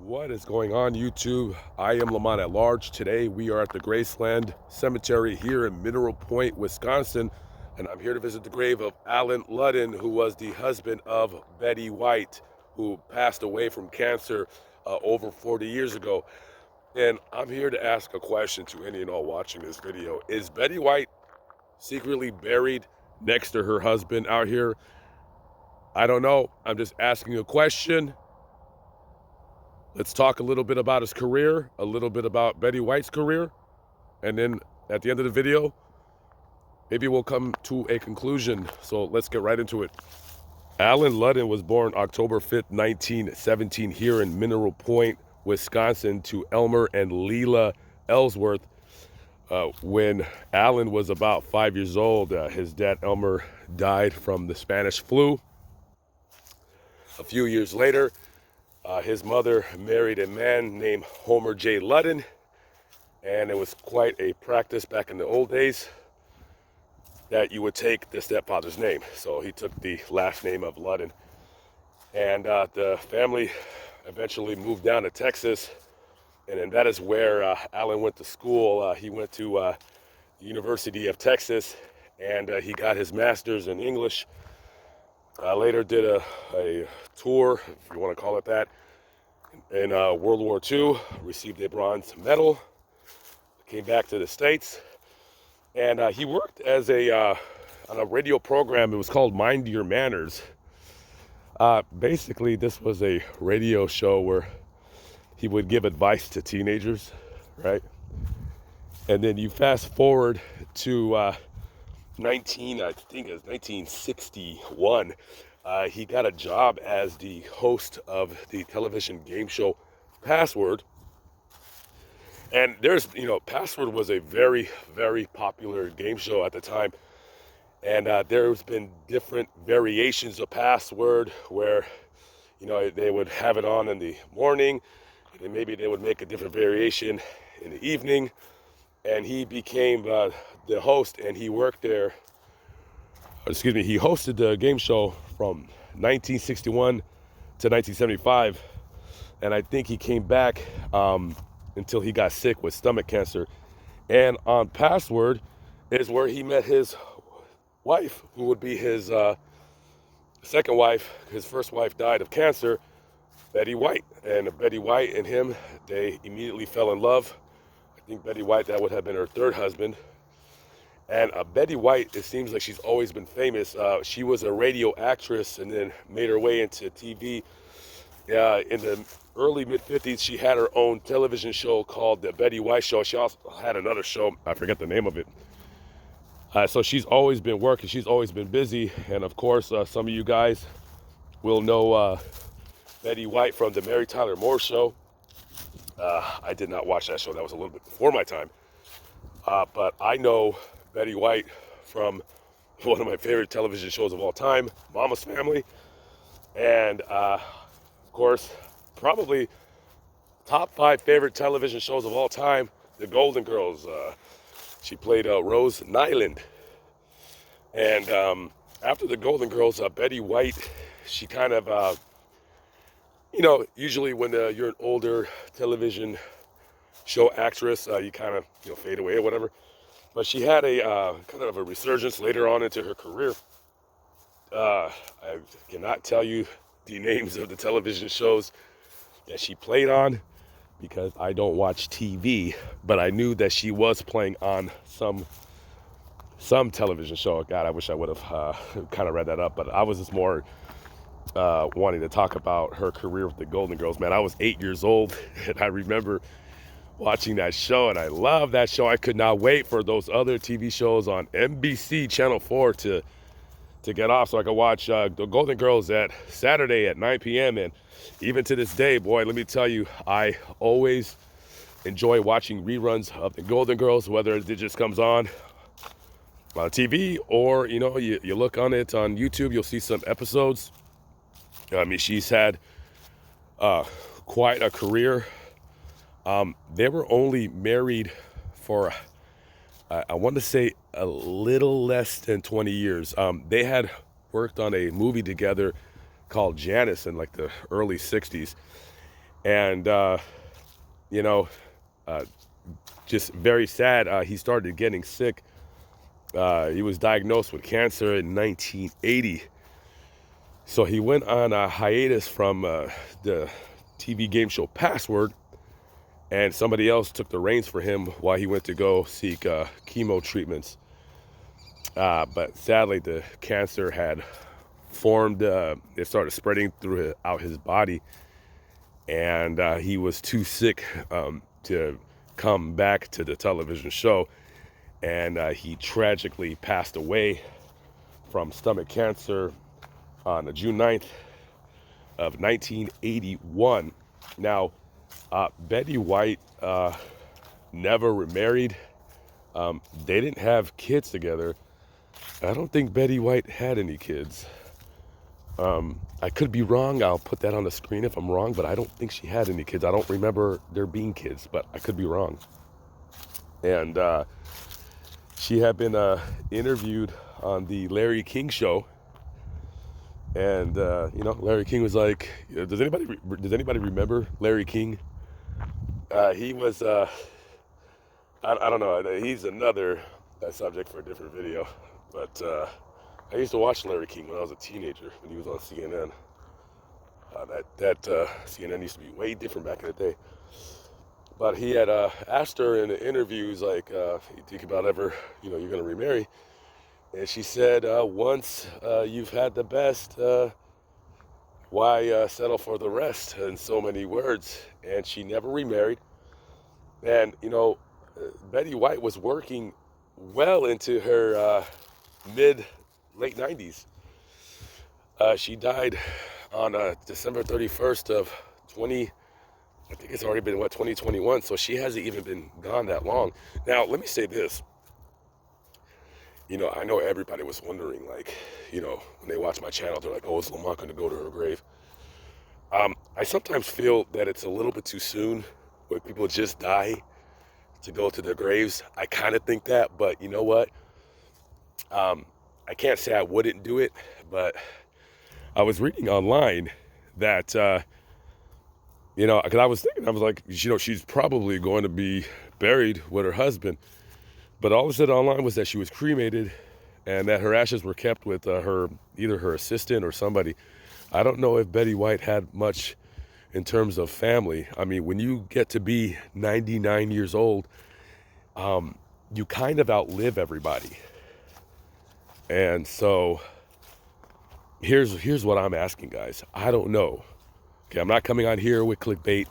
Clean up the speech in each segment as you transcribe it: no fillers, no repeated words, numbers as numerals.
What is going on, YouTube? I am Lamont at large. Today we are at the Graceland Cemetery here in Mineral Point, Wisconsin, and I'm here to visit the grave of Allen Ludden, who was the husband of Betty White, who passed away from cancer over 40 years ago. And I'm here to ask a question to any and all watching this video. Is Betty White secretly buried next to her husband out here? I don't know. I'm just asking a question. Let's talk a little bit about his career, a little bit about Betty White's career, and then at the end of the video, maybe we'll come to a conclusion. So let's get right into it. Allen Ludden was born October 5th, 1917 here in Mineral Point, Wisconsin, to Elmer and Leela Ellsworth. When Allen was about 5 years old, his dad Elmer died from the Spanish flu. A few years later, his mother married a man named Homer J. Ludden, and it was quite a practice back in the old days that you would take the stepfather's name. So he took the last name of Ludden, and the family eventually moved down to Texas, and then that is where Allen went to school. He went to the University of Texas, and he got his master's in English. Later did a tour, if you want to call it that, in World War II, received a bronze medal, came back to the States, and he worked as on a radio program. It was called Mind Your Manners. Basically, this was a radio show where he would give advice to teenagers, right? And then you fast forward to 1961, he got a job as the host of the television game show Password. And Password was a very, very popular game show at the time. And there's been different variations of Password where, they would have it on in the morning, and then maybe they would make a different variation in the evening. And he became the host, and he worked there. He hosted the game show from 1961 to 1975, and I think he came back until he got sick with stomach cancer. And on Password is where he met his wife, who would be his second wife. His first wife died of cancer, Betty White. And Betty White and him, they immediately fell in love. I think Betty White, that would have been her third husband. And Betty White, it seems like she's always been famous. She was a radio actress and then made her way into TV. In the early mid-50s, she had her own television show called The Betty White Show. She also had another show, I forget the name of it. So she's always been working. She's always been busy. And of course, some of you guys will know Betty White from the Mary Tyler Moore Show. I did not watch that show. That was a little bit before my time. But I know Betty White from one of my favorite television shows of all time, Mama's Family. And of course, probably top 5 favorite television shows of all time, The Golden Girls. She played Rose Nyland. And after The Golden Girls, Betty White, she kind of, usually when you're an older television show actress, you kind of fade away or whatever. But she had a kind of a resurgence later on into her career. I cannot tell you the names of the television shows that she played on because I don't watch TV, but I knew that she was playing on some television show. God, I wish I would have kind of read that up, but I was just more wanting to talk about her career with the Golden Girls. Man, I was 8 years old, and I remember watching that show, and I love that show. I could not wait for those other TV shows on NBC Channel 4 to get off so I could watch the Golden Girls at Saturday at 9 p.m. And even to this day, boy, let me tell you, I always enjoy watching reruns of the Golden Girls, whether it just comes on TV or, you look on it on YouTube, you'll see some episodes. I mean, she's had quite a career. They were only married for, I want to say, a little less than 20 years. They had worked on a movie together called Janice in like the early 60s. And, you know, uh, just very sad. He started getting sick. He was diagnosed with cancer in 1980. So he went on a hiatus from the TV game show Password, and somebody else took the reins for him while he went to go seek chemo treatments. But sadly, the cancer had formed. It started spreading throughout his body, and he was too sick to come back to the television show. And he tragically passed away from stomach cancer on June 9th of 1981. Now, Betty White never remarried. They didn't have kids together. I don't think Betty White had any kids. I could be wrong. I'll put that on the screen if I'm wrong, but I don't think she had any kids. I don't remember there being kids, but I could be wrong. And she had been interviewed on the Larry King show. And, Larry King was like, does anybody remember Larry King? He was, I don't know, he's another subject for a different video. But I used to watch Larry King when I was a teenager, when he was on CNN. That CNN used to be way different back in the day. But he had asked her in the interviews, like, you think about ever, you're going to remarry? And she said, once you've had the best, why settle for the rest, in so many words. And she never remarried. And, Betty White was working well into her late 90s. She died on December 31st of I think it's already been, 2021. So she hasn't even been gone that long. Now, let me say this. I know everybody was wondering, like, when they watch my channel, they're like, oh, is Lamont going to go to her grave? I sometimes feel that it's a little bit too soon when people just die to go to their graves. I kind of think that, but you know what? I can't say I wouldn't do it, but I was reading online that, because I was like, she's probably going to be buried with her husband. But all it said online was that she was cremated and that her ashes were kept with either her assistant or somebody. I don't know if Betty White had much in terms of family. I mean, when you get to be 99 years old, you kind of outlive everybody. And so here's what I'm asking, guys. I don't know. Okay, I'm not coming on here with clickbait.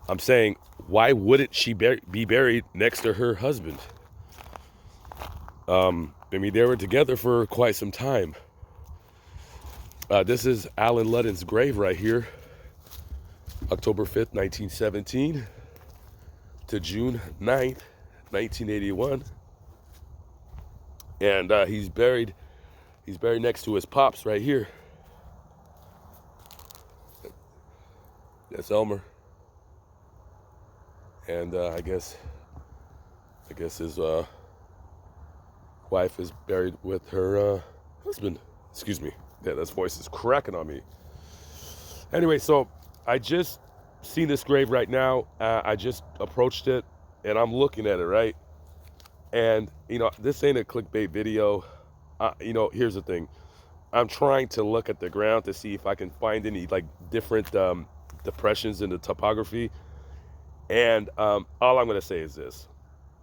I'm saying, why wouldn't she be buried next to her husband? They were together for quite some time. This is Allen Ludden's grave right here. October 5th, 1917 to June 9th, 1981. And he's buried next to his pops right here. That's Elmer. And I guess his wife is buried with her husband. Excuse me. Yeah, this voice is cracking on me. Anyway, so I just seen this grave right now. I just approached it, and I'm looking at it, right? And, this ain't a clickbait video. Here's the thing. I'm trying to look at the ground to see if I can find any, like, different depressions in the topography. And all I'm going to say is this.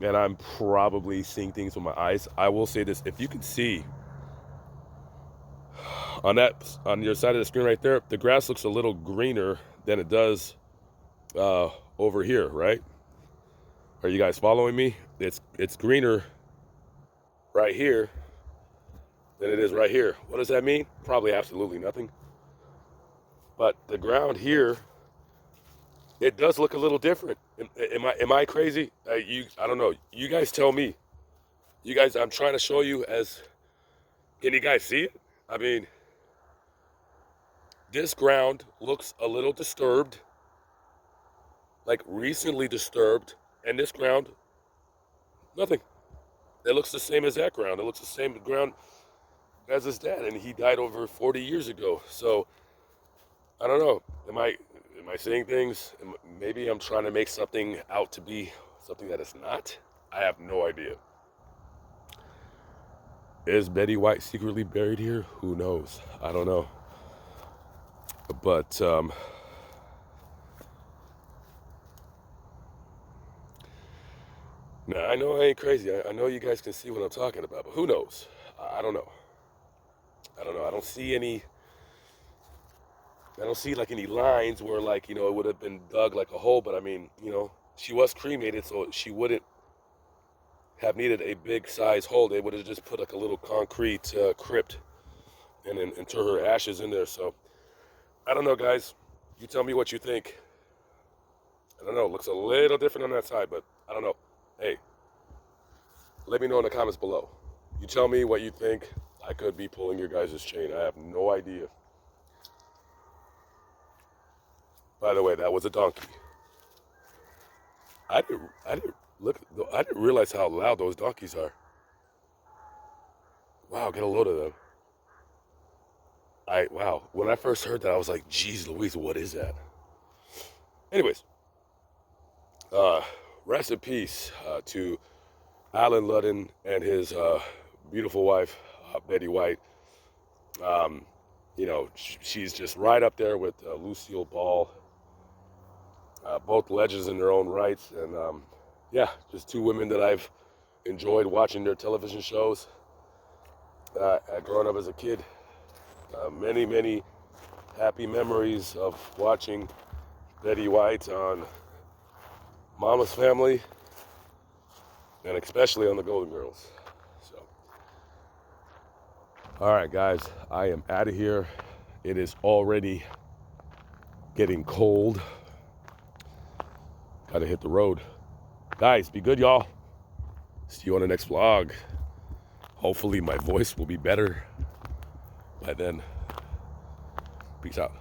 And I'm probably seeing things with my eyes. I will say this. If you can see on your side of the screen right there, the grass looks a little greener than it does over here, right? Are you guys following me? It's greener right here than it is right here. What does that mean? Probably absolutely nothing. But the ground here, it does look a little different. Am I crazy? I don't know. You guys tell me. You guys, I'm trying to show you can you guys see it? I mean, this ground looks a little disturbed, like recently disturbed, and this ground, nothing. It looks the same as that ground. It looks the same ground as his dad, and he died over 40 years ago. So I don't know. Am I saying things? Maybe I'm trying to make something out to be something that it's not. I have no idea. Is Betty White secretly buried here? Who knows? I don't know. But now I know I ain't crazy. I know you guys can see what I'm talking about, but who knows? I don't know. I don't know. I don't see any. I don't see like any lines where like it would have been dug like a hole. But I mean, she was cremated, so she wouldn't have needed a big size hole. They would have just put like a little concrete crypt and then inter her ashes in there. So I don't know, guys. You tell me what you think. I don't know. It looks a little different on that side, but I don't know. Hey, let me know in the comments below. You tell me what you think. I could be pulling your guys' chain. I have no idea. By the way, that was a donkey. I didn't realize how loud those donkeys are. Wow, get a load of them. Wow. When I first heard that, I was like, geez Louise, what is that? Anyways, rest in peace to Allen Ludden and his beautiful wife, Betty White. She's just right up there with Lucille Ball. Both legends in their own rights. And yeah, just two women that I've enjoyed watching their television shows growing up as a kid. Many, many happy memories of watching Betty White on Mama's Family, and especially on the Golden Girls. So, all right, guys, I am out of here. It is already getting cold. Gotta hit the road. Guys, be good, y'all. See you on the next vlog. Hopefully my voice will be better by then. Peace out.